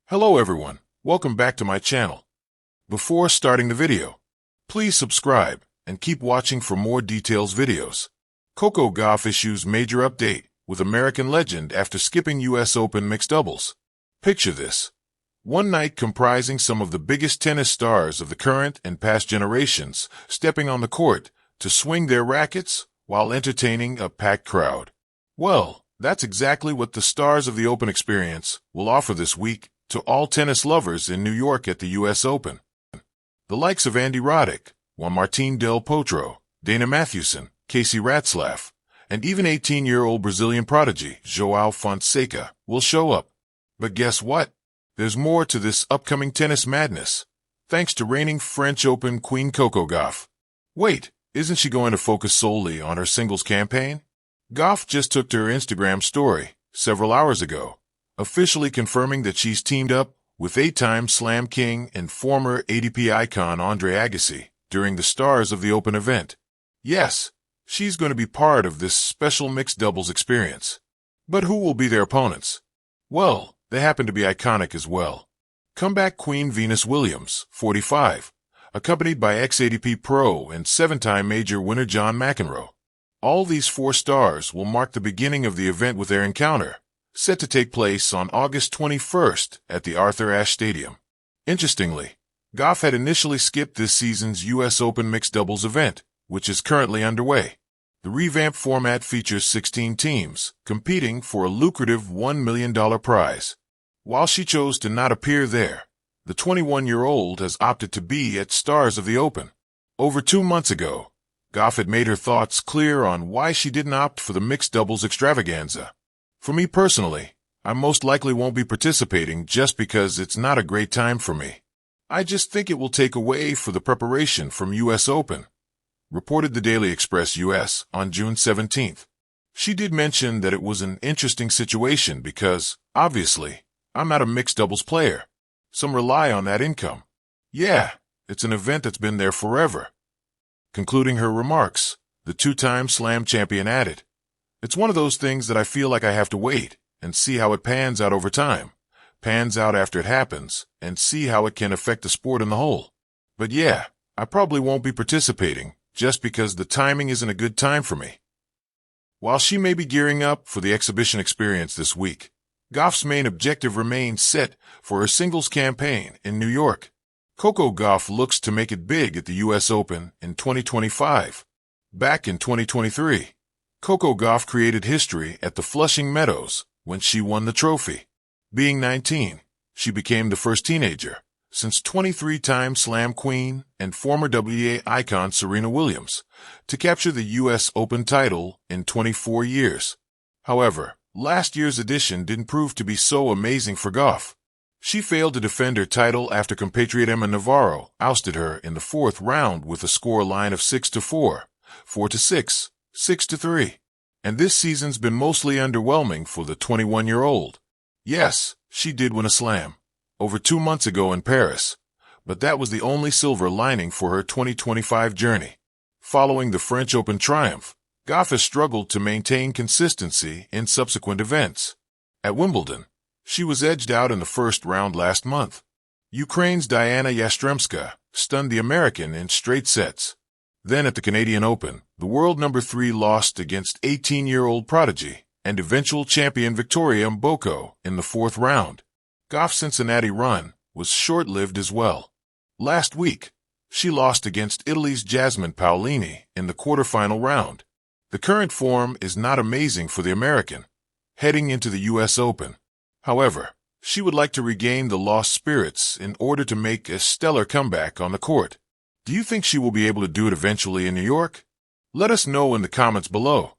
Hello everyone, welcome back to my channel. Before starting the video, please subscribe and keep watching for more details videos. Coco Gauff issues major update with American legend after skipping US Open mixed doubles. Picture this. One night comprising some of the biggest tennis stars of the current and past generations stepping on the court to swing their rackets while entertaining a packed crowd. Well, that's exactly what the stars of the Open experience will offer this week to all tennis lovers in New York at the US Open. The likes of Andy Roddick, Juan Martín del Potro, Dana Matthewson, Casey Ratzlaff, and even 18-year-old Brazilian prodigy João Fonseca will show up. But guess what? There's more to this upcoming tennis madness, thanks to reigning French Open queen Coco Gauff. Wait, isn't she going to focus solely on her singles campaign? Gauff just took to her Instagram story several hours ago, officially confirming that she's teamed up with 8-time Slam King and former ATP icon Andre Agassi during the Stars of the Open event. Yes, she's going to be part of this special mixed doubles experience. But who will be their opponents? Well, they happen to be iconic as well. Comeback queen Venus Williams, 45, accompanied by ex-ATP pro and 7-time major winner John McEnroe. All these 4 stars will mark the beginning of the event with their encounter, set to take place on August 21st at the Arthur Ashe Stadium. Interestingly, Gauff had initially skipped this season's US Open mixed doubles event, which is currently underway. The revamped format features 16 teams, competing for a lucrative $1 million prize. While she chose to not appear there, the 21-year-old has opted to be at Stars of the Open. Over 2 months ago, Gauff had made her thoughts clear on why she didn't opt for the mixed doubles extravaganza. For me personally, I most likely won't be participating just because it's not a great time for me. I just think it will take away for the preparation from US Open, reported the Daily Express US on June 17th. She did mention that it was an interesting situation because, obviously, I'm not a mixed doubles player. Some rely on that income. Yeah, it's an event that's been there forever. Concluding her remarks, the 2-time Slam champion added, "It's one of those things that I feel like I have to wait and see how it pans out over time, pans out after it happens, and see how it can affect the sport in the whole. But yeah, I probably won't be participating just because the timing isn't a good time for me." While she may be gearing up for the exhibition experience this week, Gauff's main objective remains set for her singles campaign in New York. Coco Gauff looks to make it big at the US Open in 2025. Back in 2023, Coco Gauff created history at the Flushing Meadows when she won the trophy. Being 19, she became the first teenager since 23-time Slam queen and former WTA icon Serena Williams to capture the US Open title in 24 years. However, last year's edition didn't prove to be so amazing for Gauff. She failed to defend her title after compatriot Emma Navarro ousted her in the 4th round with a score line of 6-4, 4-6, 6-3. And this season's been mostly underwhelming for the 21-year-old. Yes, she did win a slam over 2 months ago in Paris, but that was the only silver lining for her 2025 journey. Following the French Open triumph, Gauff has struggled to maintain consistency in subsequent events. At Wimbledon, she was edged out in the 1st round last month. Ukraine's Diana Yastremska stunned the American in straight sets. Then at the Canadian Open, the world number 3 lost against 18-year-old prodigy and eventual champion Victoria Mboko in the 4th round. Gauff's Cincinnati run was short-lived as well. Last week, she lost against Italy's Jasmine Paolini in the quarterfinal round. The current form is not amazing for the American, heading into the US Open. However, she would like to regain the lost spirits in order to make a stellar comeback on the court. Do you think she will be able to do it eventually in New York? Let us know in the comments below.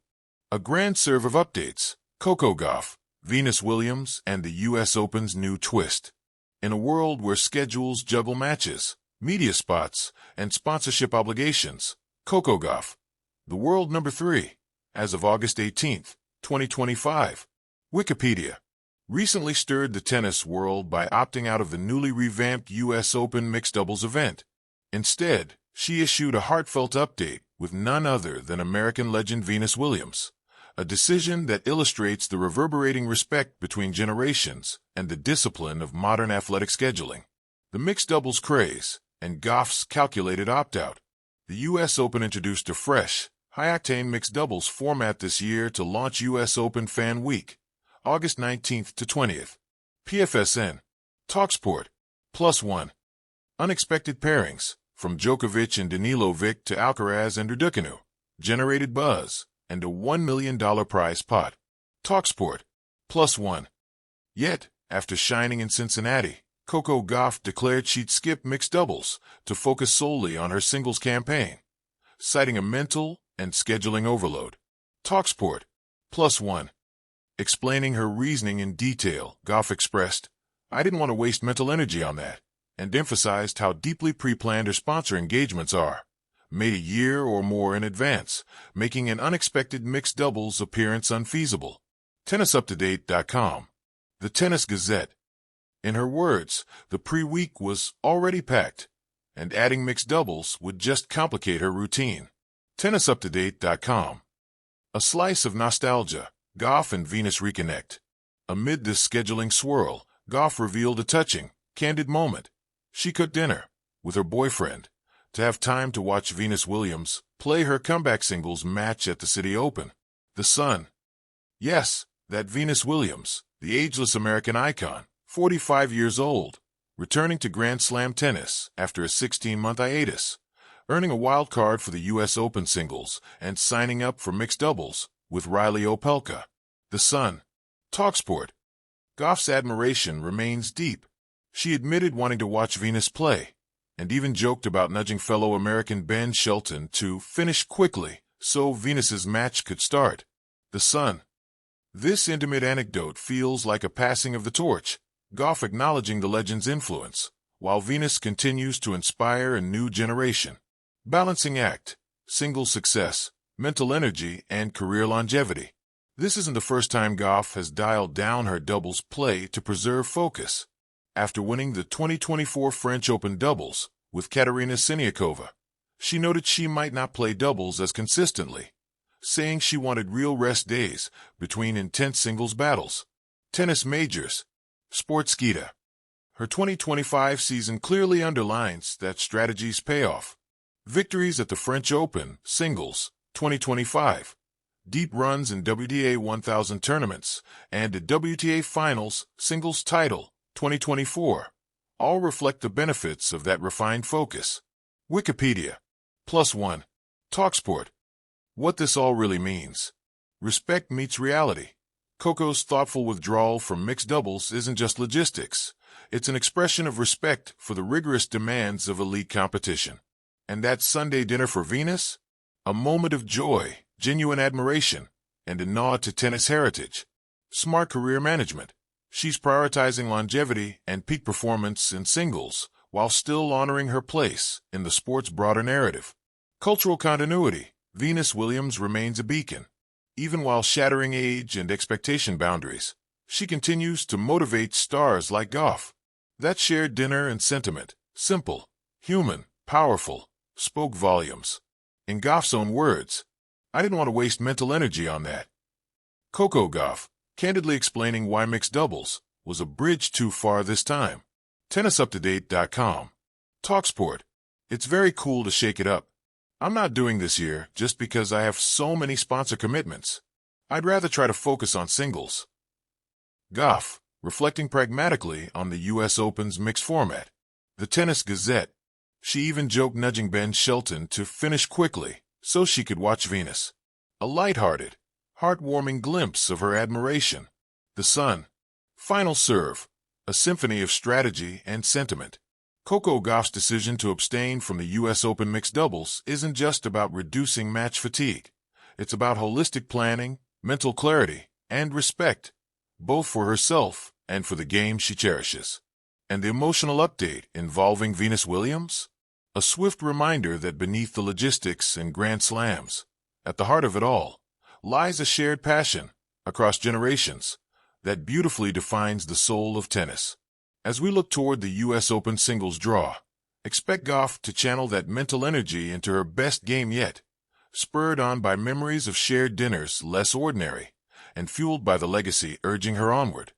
A grand serve of updates: Coco Gauff, Venus Williams, and the US Open's new twist. In a world where schedules juggle matches, media spots, and sponsorship obligations, Coco Gauff, the world number 3, as of August 18th, 2025. Wikipedia recently stirred the tennis world by opting out of the newly revamped US Open mixed doubles event. Instead, she issued a heartfelt update with none other than American legend Venus Williams, a decision that illustrates the reverberating respect between generations and the discipline of modern athletic scheduling. The mixed doubles craze and Gauff's calculated opt-out. The U.S. Open introduced a fresh, high-octane mixed doubles format this year to launch U.S. Open Fan Week, August 19th to 20th. PFSN, TalkSport, +1. Unexpected pairings, from Djokovic and Danilovic to Alcaraz and Raducanu, generated buzz and a $1 million prize pot. TalkSport, +1. Yet, after shining in Cincinnati, Coco Gauff declared she'd skip mixed doubles to focus solely on her singles campaign, citing a mental and scheduling overload. TalkSport, +1. Explaining her reasoning in detail, Gauff expressed, "I didn't want to waste mental energy on that," and emphasized how deeply pre-planned her sponsor engagements are, made a year or more in advance, making an unexpected mixed doubles appearance unfeasible. TennisUpToDate.com. The Tennis Gazette. In her words, the pre-week was already packed, and adding mixed doubles would just complicate her routine. TennisUpToDate.com. A slice of nostalgia, Gauff and Venus reconnect. Amid this scheduling swirl, Gauff revealed a touching, candid moment. She cooked dinner with her boyfriend to have time to watch Venus Williams play her comeback singles match at the City Open. The Sun. Yes, that Venus Williams, the ageless American icon, 45 years old, returning to Grand Slam tennis after a 16-month hiatus, earning a wild card for the U.S. Open singles and signing up for mixed doubles with Riley Opelka. The Sun. TalkSport. Gauff's admiration remains deep. She admitted wanting to watch Venus play, and even joked about nudging fellow American Ben Shelton to finish quickly so Venus's match could start. The Sun. This intimate anecdote feels like a passing of the torch, Gauff acknowledging the legend's influence, while Venus continues to inspire a new generation. Balancing act, singles success, mental energy, and career longevity. This isn't the first time Gauff has dialed down her doubles play to preserve focus. After winning the 2024 French Open doubles with Katerina Siniakova, she noted she might not play doubles as consistently, saying she wanted real rest days between intense singles battles. Tennis majors. Sportskeeda. Her 2025 season clearly underlines that strategies pay off. Victories at the French Open singles 2025, deep runs in WTA 1000 tournaments, and the WTA Finals singles title 2024 all reflect the benefits of that refined focus. Wikipedia. +1. TalkSport. What this all really means. Respect meets reality. Coco's thoughtful withdrawal from mixed doubles isn't just logistics. It's an expression of respect for the rigorous demands of elite competition. And that Sunday dinner for Venus? A moment of joy, genuine admiration, and a nod to tennis heritage. Smart career management. She's prioritizing longevity and peak performance in singles while still honoring her place in the sport's broader narrative. Cultural continuity. Venus Williams remains a beacon. Even while shattering age and expectation boundaries, she continues to motivate stars like Gauff. That shared dinner and sentiment, simple, human, powerful, spoke volumes. In Gauff's own words, "I didn't want to waste mental energy on that." Coco Gauff, candidly explaining why mixed doubles was a bridge too far this time. TennisUpToDate.com. TalkSport. It's very cool to shake it up. I'm not doing this year just because I have so many sponsor commitments. I'd rather try to focus on singles. Gauff, reflecting pragmatically on the U.S. Open's mixed format. The Tennis Gazette. She even joked nudging Ben Shelton to finish quickly so she could watch Venus. A lighthearted, heartwarming glimpse of her admiration. The Sun. Final serve. A symphony of strategy and sentiment. Coco Gauff's decision to abstain from the U.S. Open mixed doubles isn't just about reducing match fatigue. It's about holistic planning, mental clarity, and respect, both for herself and for the game she cherishes. And the emotional update involving Venus Williams? A swift reminder that beneath the logistics and Grand Slams, at the heart of it all, lies a shared passion, across generations, that beautifully defines the soul of tennis. As we look toward the U.S. Open singles draw, expect Gauff to channel that mental energy into her best game yet, spurred on by memories of shared dinners less ordinary, and fueled by the legacy urging her onward.